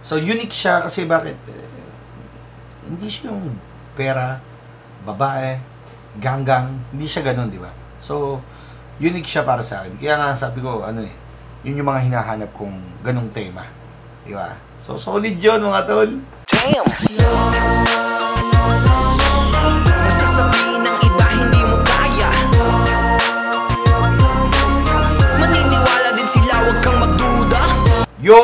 So, unique siya kasi bakit? Hindi siya yung pera, babae, ganggang, hindi siya ganun, di ba? So, unique siya para sa akin. Kaya nga sabi ko, yun yung mga hinahanap kong ganung tema. Di ba? So, solid yun, mga tol. Damn! Basta sabihin ng iba, hindi mo kaya. Maniniwala din sila, huwag kang magduda. Yo!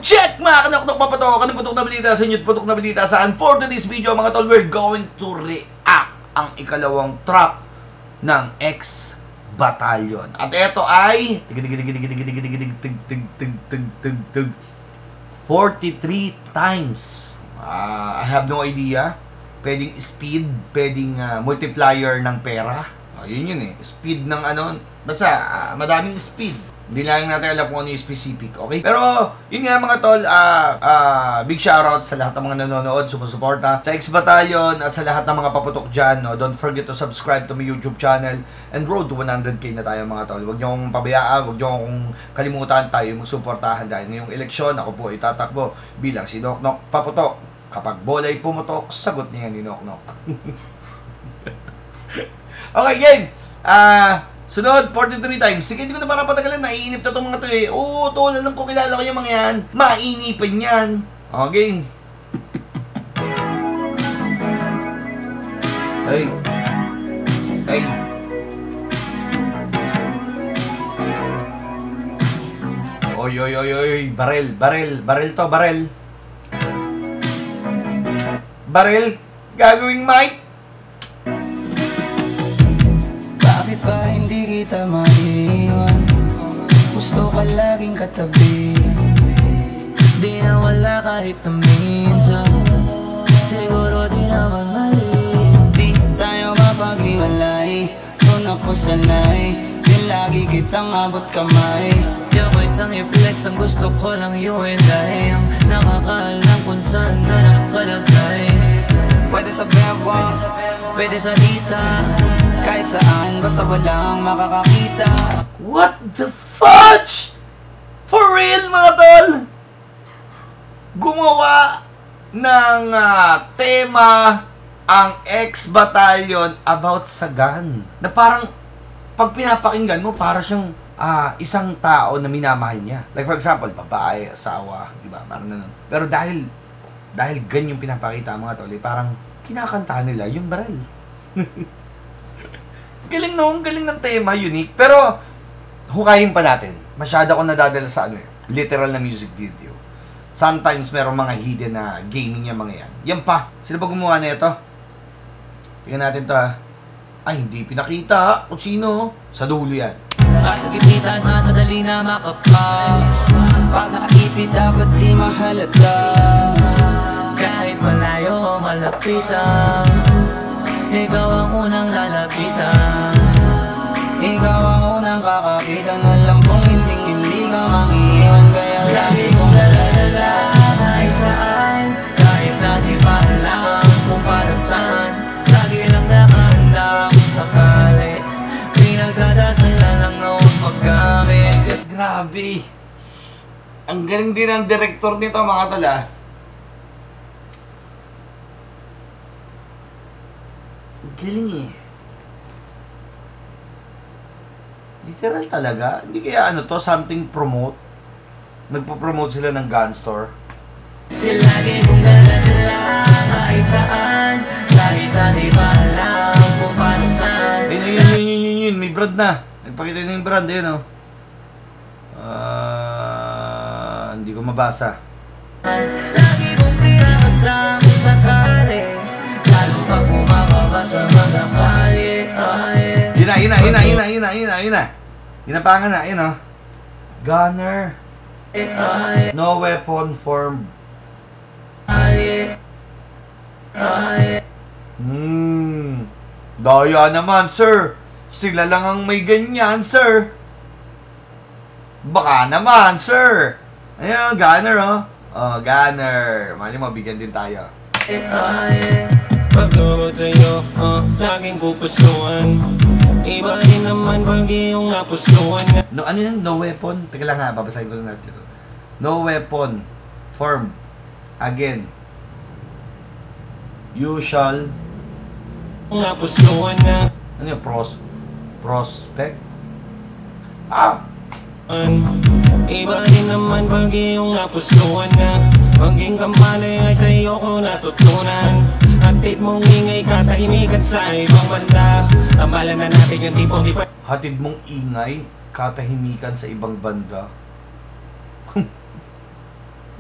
Check! Mga kanoknok, papatok. Anong putok na balita sa inyo't putok na balita saan? For today's video, mga tol, we're going to react ang ikalawang track ng X Battalion. At ito ay 43 times. I have no idea. Pwedeng speed, pwedeng multiplier ng pera. Yun eh. Speed ng basta madaming speed. Hindi lang natin alam kung ano yung specific, okay? Pero, yun nga mga tol, big shoutout sa lahat ng mga nanonood, sumusuporta sa X Battalion at sa lahat ng mga paputok dyan, no? Don't forget to subscribe to my YouTube channel and road to 100k na tayo mga tol. Huwag nyo akong pabayaan, huwag nyo akong kalimutan tayo magsuportahan dahil ngayong eleksyon, ako po itatakbo bilang si Noknok Paputok. Kapag bola'y pumutok, sagot niya ni Noknok. Okay, game! Sunod, 43 times. Sige, hindi ko na parang patagalan. Naiinip na itong mga to eh. Oo, tol, alam ko, kilala ko yung mga yan. Mainipan yan. Okay. Hey. Hey. Oy, oy, oy, oy. Barel, barel. Barel to, barel. Barel. Gagawing mic. Bakit ba hindi kita maiwan? Gusto ka laging katabi. Di na wala kahit na minsan. Siguro di naman mali. Di tayo mapag-iwalay. Doon ako sanay. Di lagi kitang abot kamay. Yakoy tang i-flex. Ang gusto ko lang you and I. Ang nakakaalam kung saan na nakalagay. Pwede sa bewang, pwede sa dita. Kahit saan, basta walang makakakita. What the fudge? For real, mga tol? Gumawa ng tema ang X Battalion about sa gun. Na parang, pag pinapakinggan mo, para siyang isang tao na minamahal niya. Like for example, babae, asawa, di ba? Parang ganun. Pero dahil ganyan yung pinapakita mga tol, parang kinakanta nila yung barel. Galing galing ng tema, unique. Pero, hukayin pa natin. Masyado ako nadadala sa literal na music video. Sometimes, merong mga hidden na gaming yung mga yan. Yan pa. Sino ba gumawa na ito? Tingnan natin to ha. Ay, hindi pinakita kung sino. Sa dulo yan. At nagipitan at madali na makapal. Pag nakakipit, dapat di mahalata. Kahit malayo o malapitan, ikaw ang unang lalapitan. Ikaw ang unang kakapitan. Alam kong hindi ka mangiiwan. Kaya lagi kong lalalala kahit saan. Kahit na di pa alam kung para saan. Lagi lang nakahanda kung sakali. Pinagdadasal na lang na huwag magkamit. Grabe. Ang galing din ng director nito mga tala. Galing eh. Literal talaga. Hindi kaya something promote. Nagpo-promote sila ng gun store. Lagi kong nalalala kahit saan. Lagi tadi ba alam kung para saan. Yun. May brand na. Nagpakita na yung brand. Yun hindi ko mabasa. Lagi kong pinakasama sakali. Lalo pag bumababa sa mga kalye. Yun na. Ginapangan na, yun Gunner. No weapon formed. Daya naman, sir. Sila lang ang may ganyan, sir. Baka naman, sir. Ayun, Gunner, Gunner. Mali mo, bigyan din tayo. Pagtulog sa'yo, laging pupusuan. Iba rin naman pag iyong napusuan. No, ano yan? No weapon? Teka lang ha, babasahin ko lang natin. No weapon formed Again. You shall... Napusuan na. Ano yung prospect? Iba rin naman pag iyong napusuan na. Maging kampane ay sa iyo ko natutunan. Hatid mong ingay, katahimikan sa ibang banda. Tamalan na natin yung tipong di pa... Hatid mong ingay, katahimikan sa ibang banda.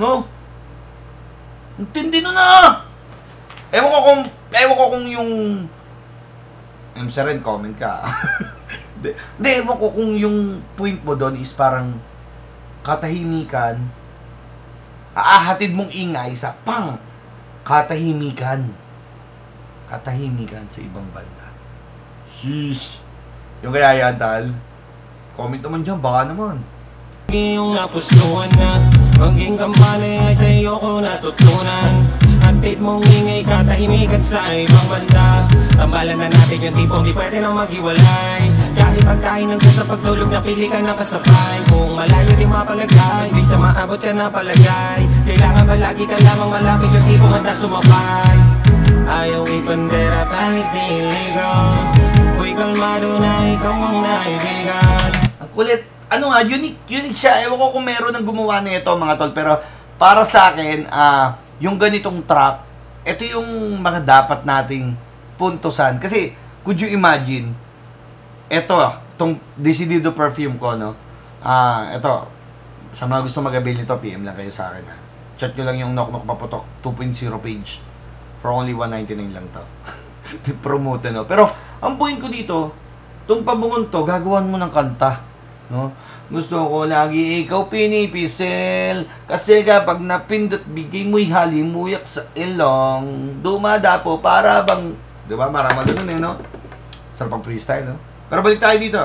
No? Intindi na! Ewan ko kung yung... rin, comment ka. Hindi, ewan ko kung yung point mo doon is parang katahimikan, hatid mong ingay sa katahimikan sa ibang banda. Sheesh. Yung kaya yan, Tal. Comment naman dyan, baka naman. Iyong napusuan na. Maging kampane ay sa iyo ko natutunan. Hatid mong ingay, katahimikan sa ibang banda. Tambalan na natin yung tipong di pwede nang maghiwalay. Kahit pagkain hanggang sa pagtulog, napili ka ng kasabay. Kung malayo di mapalagay, di sa maabot ka na palagay. Kailangan ba lagi ka lamang malapit yung tipong handa sumabay. Ayaw ipandera kahit di iligaw. Ku'y kalmado na ikaw ang naibigan. Ang kulit. Ano nga, unique siya. Ewan ko kung meron ng gumawa nito mga tol. Pero para sa akin, yung ganitong track, ito yung mga dapat nating puntusan. Kasi, could you imagine, itong Decidido perfume ko, no? Ito, sa mga gusto mag-avail nito, PM lang kayo sa akin, ha? Chat nyo lang yung Knock Knock Paputok 2.0 page. For only $199 lang to. Promote, no? Pero, ang point ko dito, itong pabungon to, gagawan mo ng kanta, no? Gusto ko lagi ikaw pinipisil. Kasi kapag napindot, bigay mo'y halimuyak sa ilong. Dumadapo para bang... Diba? Marama doon eh, no? Sarap pang freestyle, no? Pero balik tayo dito.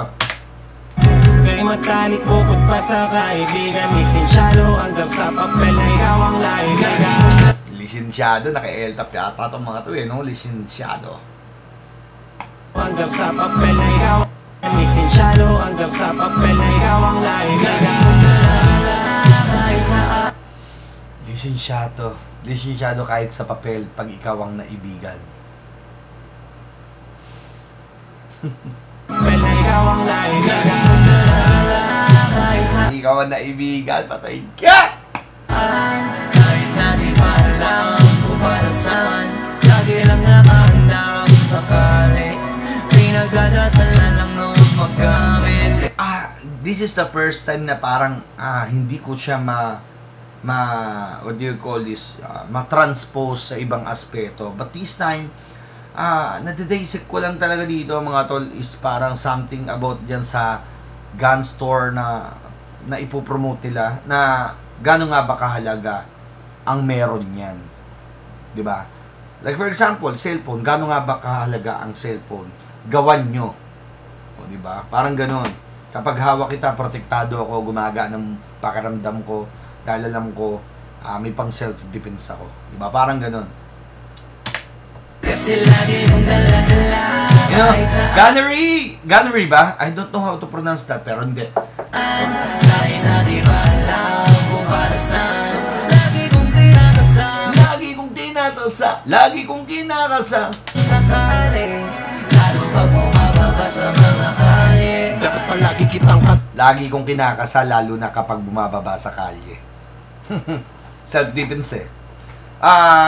Kay matalik bukod pa sa kaibigan. Lisensyado hanggang sa papel na ikaw ang naibigan. Lisensyado, naka-eltap yata itong mga to eh, no? Lisensyado. Hanggang sa papel na ikaw. Lisensyado hanggang sa papel na ikaw ang naibigan. Lisensyado kahit sa papel pag ikaw ang naibigan. Papel na ikaw ang naibigan. Ikaw ang naibigan, patay ka! Kahit na di pa alam kung para saan, lagi lang nakahandang sakali. Pinagdadasal na lang noon magkamit. This is the first time na parang hindi ko siya what do you call this, ma-transpose sa ibang aspeto. But this time, nadidaisip ko lang talaga dito mga tol is parang something about dyan sa gun store na ipopromote nila na gano'n nga ba kahalaga ang meron yan. Diba? Like for example, cellphone, gano'n nga ba kahalaga ang cellphone? Gawan nyo. O, diba? Parang gano'n. Kapag hawak kita, protektado ako, gumaga ng pakiramdam ko, dahil alam ko, may pang self-defense ako. Diba? Parang gano'n. Kasi lagi mong dala-dala. You know, Gunnery ba? I don't know how to pronounce that, pero hindi. Kahit na di ba alam kung para saan, lagi kong kinakasa. Lagi kong kinakasa. Sakali, lalo pag bumababa sa mga kalye. Dapat palagi kitang Lagi kong kinakasa, lalo na kapag bumababa sa kalye. Self-defense eh.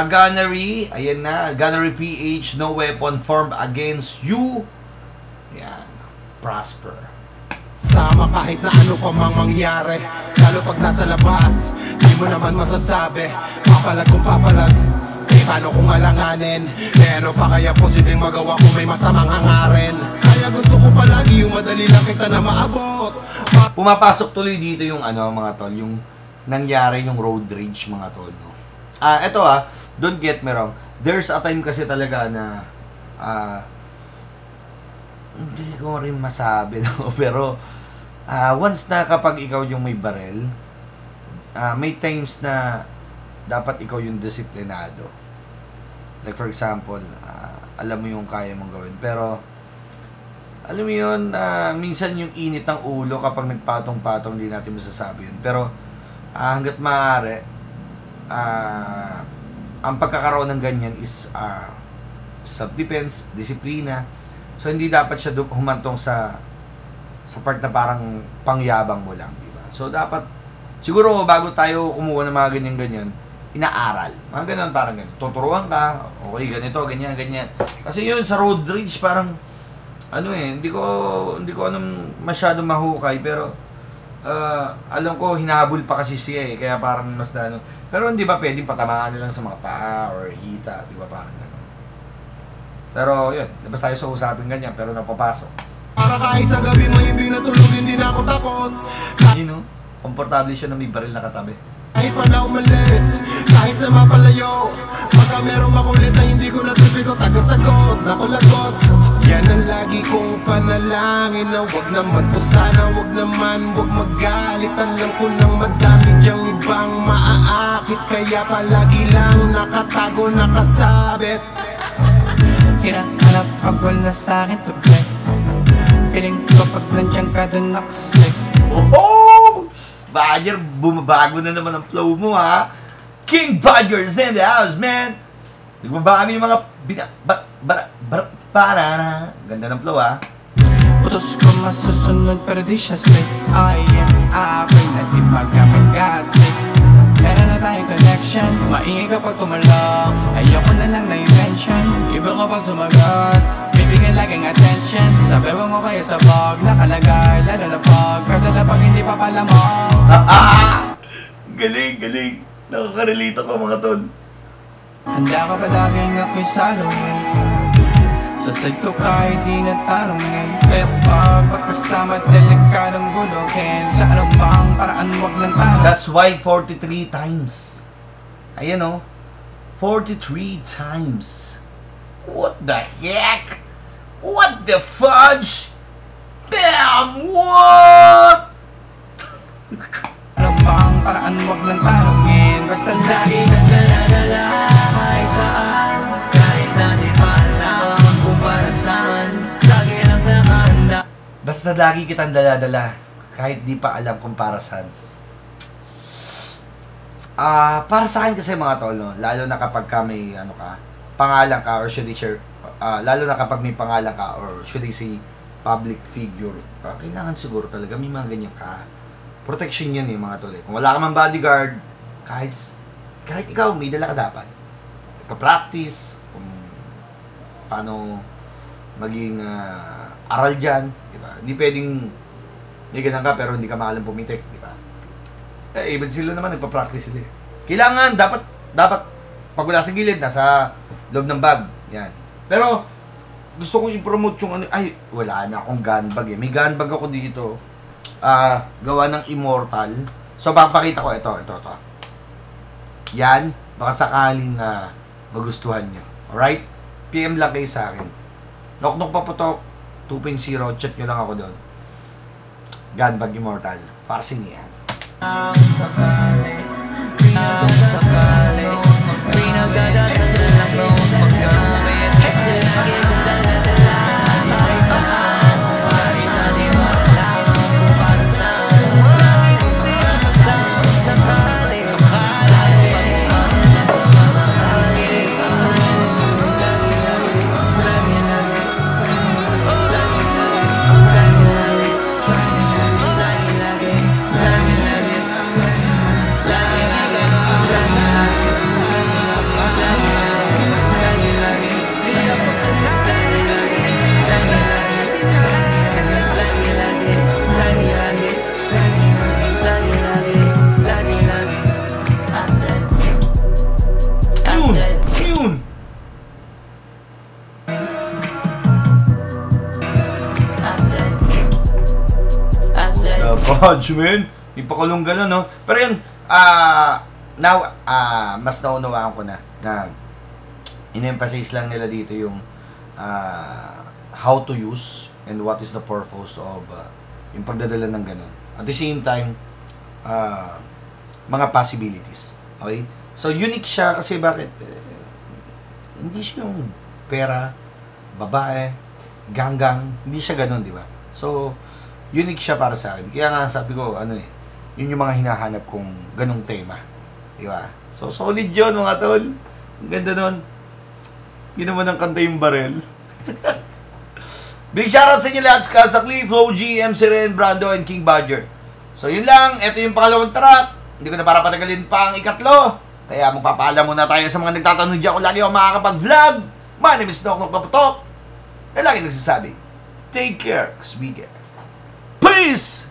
Gunnery, ayan na. Gunnery PH, no weapon formed against you. Yan. Prosper. Sama kahit na ano pa mang mangyari. Lalo pag nasa labas, di mo naman masasabi. Papalag kung papalag, paano kung alanganin? Ano pa kaya posibleng magawa kung may masamang hangarin? Kaya gusto ko palagi yung madali lang kita na maabot. Pumapasok tuloy dito yung mga tol, yung nangyari yung road rage mga tol, no? Eto don't get me wrong. There's a time kasi talaga na hindi ko rin masabi, no? Pero once na kapag ikaw yung may barel, may times na dapat ikaw yung disiplinado. Like for example, alam mo yung kaya mong gawin. Pero alam mo yun, minsan yung init ng ulo kapag nagpatong-patong, hindi natin masasabi yun. Pero hanggat maaari, ang pagkakaroon ng ganyan is self-defense, disiplina. So, hindi dapat siya humantong sa part na parang pangyabang mo lang, di ba? So, dapat, siguro bago tayo kumuha ng mga ganyan-ganyan, inaaral. Mga ganun, parang ganun. Tuturuan ka, okay, ganito, ganyan, ganyan. Kasi yun, sa road rage, parang, hindi ko masyado mahukay, pero, alam ko, hinahabol pa kasi siya kaya parang mas pero hindi ba pwedeng patamaan nilang sa mga paa or hita, di ba, parang gano'n. Pero, yun, labas tayo sa usapin ganyan, pero napapasok. Para kahit sa gabi may binatulog, hindi na ako takot. Komportable siya na may baril na katabi. Kahit pa na umalis, kahit na mapalayo, pagka merong makulit na hindi ko natuloy ko tagasagot, nakulagot. Yan ang lagi kong panalangin na wag naman to sana, wag magalit. Alam ko nang madami diyang ibang maaakit, kaya palagi lang nakatago, nakasabit. Hinahanap pag wala sa'kin to play. Feeling ko pag nandiyan ka dun ako safe. Oh! Badger, bumabago na naman ang flow mo, ha? King Badger's in the house, man! Nagbabago yung mga banana. Ganda ng flow, ha? Putos ko masusunod pero di siya straight. I am ako'y na di magamit God's sake. Meron na tayong connection, maingay kapag tumalak. Ayoko na lang na-mention, iba kapag sumagot. Bibigyan laging attention, sabi mo kaya sa vlog nakalagay, lalo na pag kadala pag hindi pa pala mo. Galing, galing. Nakaka-relate ako, mga tol. Handa ka ba laging ako'y salungin? Sa side ko kahit di na tanongin. Kaya pagkasama delikadong guluhin. Sa anumang paraan wag lang tanong. That's why 43 times. Ayan, 43 times. What the heck? What the fudge? Bam! What? Anumang paraan wag lang tanongin. Basta lagi na daladala kahit saan. Kahit na di pa alam kung para saan. Lagi lang nakahanda. Basta lagi kitang dala-dala kahit di pa alam kung para saan. Para sa akin kasi, mga tol, lalo na kapag may pangalan ka, or should I share, lalo na kapag may pangalan ka, or should I say public figure, kailangan siguro talaga may mga ganyan ka. Protection yan, mga tol. Kung wala ka man bodyguard, kahit ikaw, may dala ka dapat. Pa-practice kung paano maging aral dyan, di ba? Hindi pwedeng may ganun ka pero hindi ka maalam pumitik, di ba? Even sila naman nagpa-practice sila. Kailangan, dapat pag wala sa gilid, nasa loob ng bag. Yan. Pero gusto kong i-promote yung wala na akong gun bag. May gun bag ako dito. Gawa ng Immortal. So papakita ko ito. Yan, baka sakaling magustuhan nyo. Alright? PM lang kayo sa akin. Knock Paputok 2.0, chat nyo lang ako doon. Gunbag Immortal. Para sa inyo yan. Ang sakali, pinagdadasal lang noong pagkamit. Kasi lagi kong dala-dala kahit saan. Kahit na di mo alam kung para saan. Lagi kong pinagdasal sakali. Pag-umaga sa mga hangin. Fudge, man. May pakulong gano'n, no? Pero yun, now, mas naunawaan ko na in-emphasize lang nila dito yung how to use and what is the purpose of yung pagdadala ng gano'n. At the same time, mga possibilities. Okay? So, unique siya kasi bakit? Hindi siya yung pera, babae, ganggang. Hindi siya gano'n, di ba? So, unique siya para sa akin. Kaya nga sabi ko, yun yung mga hinahanap kong ganong tema. Di ba? So, solid yun, mga tol. Ang ganda nun. Hindi naman ang kanta yung barel. Big shoutout sa inyo lahat sa Cliff, OG, MC Ren, Brando, and King Badger. So, yun lang. Ito yung pangalawang track. Hindi ko na para patagalin pa ang ikatlo. Kaya magpapaalam muna tayo sa mga nagtatanong dyan kung lagi ako makakapag-vlog. My name is Nok Nok Paputok. E lagi nagsasabi, take care, 'cause we get. Peace!